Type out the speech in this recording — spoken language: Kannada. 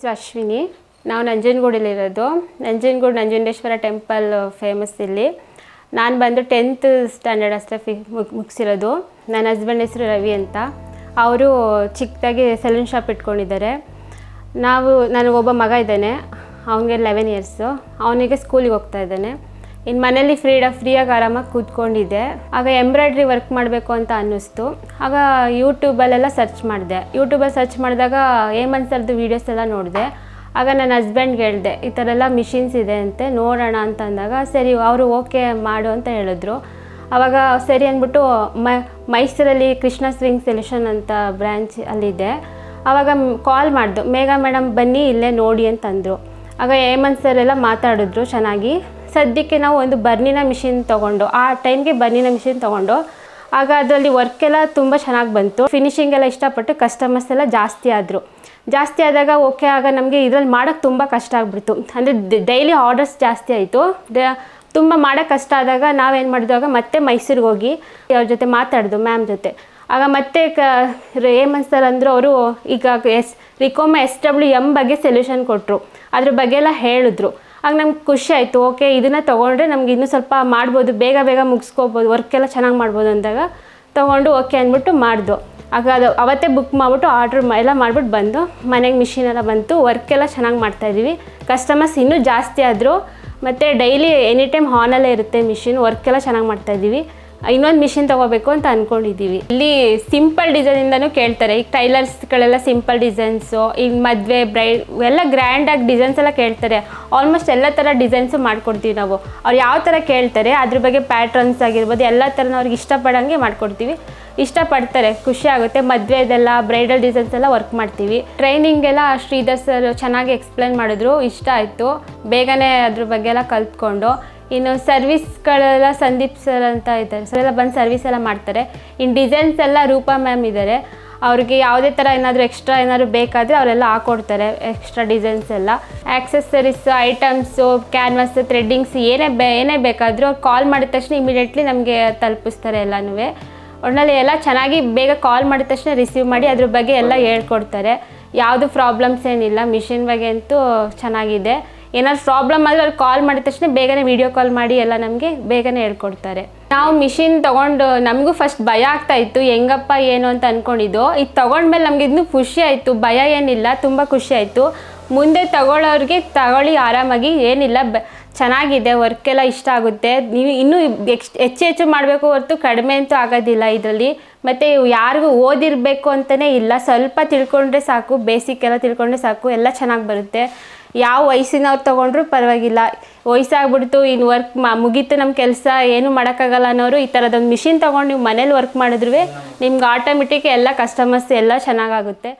ಹೆಸರು ಅಶ್ವಿನಿ. ನಾವು ನಂಜನಗೂಡಲ್ಲಿರೋದು. ನಂಜುಂಡೇಶ್ವರ ಟೆಂಪಲ್ ಫೇಮಸ್ ಇಲ್ಲಿ. ನಾನು ಬಂದು 10th ಸ್ಟ್ಯಾಂಡರ್ಡ್ ಅಷ್ಟೇ ಮುಗಿಸಿರೋದು. ನನ್ನ ಹಸ್ಬೆಂಡ್ ಹೆಸರು ರವಿ ಅಂತ. ಅವರು ಚಿಕ್ಕದಾಗಿ ಸಲೂನ್ ಶಾಪ್ ಇಟ್ಕೊಂಡಿದ್ದಾರೆ. ನನಗೊಬ್ಬ ಮಗ ಇದ್ದಾನೆ, ಅವನಿಗೆ 11 ಇಯರ್ಸು. ಅವನಿಗೆ ಸ್ಕೂಲಿಗೆ ಹೋಗ್ತಾ ಇದ್ದಾನೆ. ಇನ್ನು ಮನೇಲಿ ಫ್ರೀಯಾಗಿ ಆರಾಮಾಗಿ ಕೂತ್ಕೊಂಡಿದ್ದೆ. ಆಗ ಎಂಬ್ರಾಯ್ಡ್ರಿ ವರ್ಕ್ ಮಾಡಬೇಕು ಅಂತ ಅನ್ನಿಸ್ತು. ಆಗ ಯೂಟ್ಯೂಬಲ್ಲೆಲ್ಲ ಸರ್ಚ್ ಮಾಡಿದಾಗ ಹೇಮಂತ್ ಸರ್ದು ವೀಡಿಯೋಸ್ ಎಲ್ಲ ನೋಡಿದೆ. ಆಗ ನನ್ನ ಹಸ್ಬೆಂಡ್ಗೆ ಹೇಳಿದೆ, ಈ ಥರ ಎಲ್ಲ ಮಿಷಿನ್ಸ್ ಇದೆ ಅಂತೆ, ನೋಡೋಣ ಅಂತ ಅಂದಾಗ ಸರಿ ಅವರು ಓಕೆ ಮಾಡು ಅಂತ ಹೇಳಿದ್ರು. ಆವಾಗ ಸರಿ ಅಂದ್ಬಿಟ್ಟು ಮೈಸೂರಲ್ಲಿ ಕೃಷ್ಣ ಸ್ವಿಂಗ್ ಸೊಲ್ಯೂಷನ್ ಅಂತ ಬ್ರ್ಯಾಂಚ್ ಅಲ್ಲಿದೆ. ಆವಾಗ ಕಾಲ್ ಮಾಡಿದ್ದು, ಮೇಘಾ ಮೇಡಮ್ ಬನ್ನಿ ಇಲ್ಲೇ ನೋಡಿ ಅಂತಂದರು. ಆಗ ಹೇಮಂತ್ ಸರ್ ಎಲ್ಲ ಮಾತಾಡಿದ್ರು ಚೆನ್ನಾಗಿ. ಸದ್ಯಕ್ಕೆ ನಾವು ಒಂದು ಬರ್ನಿನ ಮಿಷಿನ್ ತೊಗೊಂಡು, ಆ ಟೈಮ್ಗೆ ಬರ್ನಿನ ಮಿಷಿನ್ ತೊಗೊಂಡು ಆಗ ಅದರಲ್ಲಿ ವರ್ಕೆಲ್ಲ ತುಂಬ ಚೆನ್ನಾಗಿ ಬಂತು. ಫಿನಿಷಿಂಗ್ ಎಲ್ಲ ಇಷ್ಟಪಟ್ಟು ಕಸ್ಟಮರ್ಸ್ ಎಲ್ಲ ಜಾಸ್ತಿ ಆದಾಗ ಓಕೆ. ಆಗ ನಮಗೆ ಇದರಲ್ಲಿ ಮಾಡೋಕ್ಕೆ ತುಂಬ ಕಷ್ಟ ಆಗಿಬಿಡ್ತು. ಅಂದರೆ ಡೈಲಿ ಆರ್ಡರ್ಸ್ ಜಾಸ್ತಿ ಆಯಿತು. ತುಂಬ ಮಾಡೋಕ್ಕೆ ಕಷ್ಟ ಆದಾಗ ನಾವೇನು ಮಾಡಿದಾಗ ಮತ್ತೆ ಮೈಸೂರಿಗೆ ಹೋಗಿ ಅವ್ರ ಜೊತೆ ಮಾತಾಡಿದ್ದು ಮ್ಯಾಮ್ ಜೊತೆ. ಆಗ ಮತ್ತೆ ಹೇಮಂತ್ ಸರ್ ಅಂದರು, ಅವರು ಈಗ ರಿಕೋಮ SWM ಬಗ್ಗೆ ಸೊಲ್ಯೂಷನ್ ಕೊಟ್ಟರು. ಅದ್ರ ಬಗ್ಗೆ ಎಲ್ಲ ಹೇಳಿದ್ರು. ಆಗ ನಮ್ಗೆ ಖುಷಿ ಆಯಿತು. ಓಕೆ, ಇದನ್ನು ತೊಗೊಂಡ್ರೆ ನಮ್ಗೆ ಇನ್ನೂ ಸ್ವಲ್ಪ ಮಾಡ್ಬೋದು, ಬೇಗ ಮುಗಿಸ್ಕೋಬೋದು, ವರ್ಕೆಲ್ಲ ಚೆನ್ನಾಗಿ ಮಾಡ್ಬೋದು ಅಂದಾಗ ತೊಗೊಂಡು ಓಕೆ ಅಂದ್ಬಿಟ್ಟು ಮಾಡಿದ್ದು. ಆಗ ಅದು ಅವತ್ತೇ ಬುಕ್ ಮಾಡಿಬಿಟ್ಟು ಆರ್ಡ್ರ್ ಎಲ್ಲ ಮಾಡಿಬಿಟ್ಟು ಬಂದು ಮನೆಗೆ ಮಿಷಿನೆಲ್ಲ ಬಂತು. ವರ್ಕೆಲ್ಲ ಚೆನ್ನಾಗಿ ಮಾಡ್ತಾಯಿದ್ದೀವಿ. ಕಸ್ಟಮರ್ಸ್ ಇನ್ನೂ ಜಾಸ್ತಿ ಆದರು. ಮತ್ತು ಡೈಲಿ ಎನಿ ಟೈಮ್ ಆನಲ್ಲೇ ಇರುತ್ತೆ ಮಿಷಿನ್. ವರ್ಕೆಲ್ಲ ಚೆನ್ನಾಗಿ ಮಾಡ್ತಾಯಿದ್ದೀವಿ. ಇನ್ನೊಂದು ಮಿಷಿನ್ ತೊಗೋಬೇಕು ಅಂತ ಅಂದ್ಕೊಂಡಿದ್ದೀವಿ. ಇಲ್ಲಿ ಸಿಂಪಲ್ ಡಿಸೈನಿಂದನೂ ಕೇಳ್ತಾರೆ. ಈಗ ಟೈಲರ್ಸ್ಗಳೆಲ್ಲ ಸಿಂಪಲ್ ಡಿಸೈನ್ಸು, ಈಗ ಮದುವೆ ಬ್ರೈಡ್ ಎಲ್ಲ ಗ್ರ್ಯಾಂಡಾಗಿ ಡಿಸೈನ್ಸ್ ಎಲ್ಲ ಕೇಳ್ತಾರೆ. ಆಲ್ಮೋಸ್ಟ್ ಎಲ್ಲ ಥರ ಡಿಸೈನ್ಸು ಮಾಡಿಕೊಡ್ತೀವಿ ನಾವು. ಅವ್ರು ಯಾವ ಥರ ಕೇಳ್ತಾರೆ ಅದ್ರ ಬಗ್ಗೆ ಪ್ಯಾಟ್ರನ್ಸ್ ಆಗಿರ್ಬೋದು ಎಲ್ಲ ಥರನ ಅವ್ರಿಗೆ ಇಷ್ಟಪಡೋಂಗೆ ಮಾಡಿಕೊಡ್ತೀವಿ. ಇಷ್ಟಪಡ್ತಾರೆ, ಖುಷಿ ಆಗುತ್ತೆ. ಮದುವೆದೆಲ್ಲ ಬ್ರೈಡಲ್ ಡಿಸೈನ್ಸ್ ಎಲ್ಲ ವರ್ಕ್ ಮಾಡ್ತೀವಿ. ಟ್ರೈನಿಂಗೆಲ್ಲ ಶ್ರೀಧರ್ ಸರ್ ಚೆನ್ನಾಗಿ ಎಕ್ಸ್ಪ್ಲೇನ್ ಮಾಡಿದ್ರು, ಇಷ್ಟ ಆಯಿತು. ಬೇಗನೆ ಅದ್ರ ಬಗ್ಗೆ ಎಲ್ಲ ಕಲ್ತ್ಕೊಂಡು ಇನ್ನು ಸರ್ವಿಸ್ಗಳೆಲ್ಲ ಸಂದೀಪ್ ಸರ್ ಅಂತ ಇದ್ದಾರೆ, ಸರ್ ಎಲ್ಲ ಬಂದು ಸರ್ವಿಸ್ ಎಲ್ಲ ಮಾಡ್ತಾರೆ. ಇನ್ನು ಡಿಸೈನ್ಸ್ ಎಲ್ಲ ರೂಪಾ ಮ್ಯಾಮ್ ಇದ್ದಾರೆ. ಅವ್ರಿಗೆ ಯಾವುದೇ ಥರ ಏನಾದರೂ ಎಕ್ಸ್ಟ್ರಾ ಏನಾದರೂ ಬೇಕಾದರೆ ಅವರೆಲ್ಲ ಹಾಕ್ಕೊಡ್ತಾರೆ. ಎಕ್ಸ್ಟ್ರಾ ಡಿಸೈನ್ಸ್ ಎಲ್ಲ ಆ್ಯಕ್ಸೆಸರೀಸ್ ಐಟಮ್ಸು, ಕ್ಯಾನ್ವಾಸ್, ಥ್ರೆಡ್ಡಿಂಗ್ಸ್ ಏನೇ ಬೇಕಾದರೂ ಅವ್ರು ಕಾಲ್ ಮಾಡಿದ ತಕ್ಷಣ ಇಮಿಡಿಯೇಟ್ಲಿ ನಮಗೆ ತಲುಪಿಸ್ತಾರೆ ಎಲ್ಲನೂ. ಒಟ್ಟಿನಲ್ಲಿ ಎಲ್ಲ ಚೆನ್ನಾಗಿ ಬೇಗ ಕಾಲ್ ಮಾಡಿದ ತಕ್ಷಣ ರಿಸೀವ್ ಮಾಡಿ ಅದ್ರ ಬಗ್ಗೆ ಎಲ್ಲ ಹೇಳ್ಕೊಡ್ತಾರೆ. ಯಾವುದು ಪ್ರಾಬ್ಲಮ್ಸ್ ಏನಿಲ್ಲ. ಮಿಷಿನ್ ಬಗ್ಗೆ ಅಂತೂ ಚೆನ್ನಾಗಿದೆ. ಏನಾದ್ರು ಪ್ರಾಬ್ಲಮ್ ಆದರೆ ಅವ್ರು ಕಾಲ್ ಮಾಡಿದ ತಕ್ಷಣ ಬೇಗನೆ ವೀಡಿಯೋ ಕಾಲ್ ಮಾಡಿ ಎಲ್ಲ ನಮಗೆ ಬೇಗನೆ ಹೇಳ್ಕೊಡ್ತಾರೆ. ನಾವು ಮಿಷಿನ್ ತೊಗೊಂಡು ನಮಗೂ ಫಸ್ಟ್ ಭಯ ಆಗ್ತಾಯಿತ್ತು, ಹೆಂಗಪ್ಪ ಏನು ಅಂತ ಅಂದ್ಕೊಂಡಿದ್ದು. ಇದು ತೊಗೊಂಡ್ಮೇಲೆ ನಮ್ಗೆ ಇನ್ನೂ ಖುಷಿ ಆಯಿತು. ಭಯ ಏನಿಲ್ಲ, ತುಂಬ ಖುಷಿ ಆಯಿತು. ಮುಂದೆ ತಗೊಳ್ಳೋರಿಗೆ ತಗೊಳ್ಳಿ ಆರಾಮಾಗಿ, ಏನಿಲ್ಲ ಚೆನ್ನಾಗಿದೆ. ವರ್ಕೆಲ್ಲ ಇಷ್ಟ ಆಗುತ್ತೆ. ನೀವು ಇನ್ನೂ ಹೆಚ್ಚು ಮಾಡಬೇಕು ಹೊರತು ಕಡಿಮೆ ಅಂತೂ ಆಗೋದಿಲ್ಲ ಇದರಲ್ಲಿ. ಮತ್ತು ಯಾರಿಗೂ ಓದಿರಬೇಕು ಅಂತಲೇ ಇಲ್ಲ, ಸ್ವಲ್ಪ ತಿಳ್ಕೊಂಡ್ರೆ ಸಾಕು, ಬೇಸಿಕ್ ಎಲ್ಲ ತಿಳ್ಕೊಂಡ್ರೆ ಸಾಕು, ಎಲ್ಲ ಚೆನ್ನಾಗಿ ಬರುತ್ತೆ. ಯಾವ ವಯಸ್ಸಿನವ್ರು ತೊಗೊಂಡ್ರೂ ಪರವಾಗಿಲ್ಲ. ವಯಸ್ಸಾಗ್ಬಿಡ್ತು, ಇನ್ನು ವರ್ಕ್ ಮುಗೀತು ನಮ್ಮ ಕೆಲಸ, ಏನೂ ಮಾಡೋಕ್ಕಾಗಲ್ಲ ಅನ್ನೋರು ಈ ಥರದೊಂದು ಮಿಷಿನ್ ತೊಗೊಂಡು ನೀವು ಮನೇಲಿ ವರ್ಕ್ ಮಾಡಿದ್ರೂ ನಿಮ್ಗೆ ಆಟೋಮೆಟಿಕ್ ಎಲ್ಲ ಕಸ್ಟಮರ್ಸ್ ಎಲ್ಲ ಚೆನ್ನಾಗಾಗುತ್ತೆ.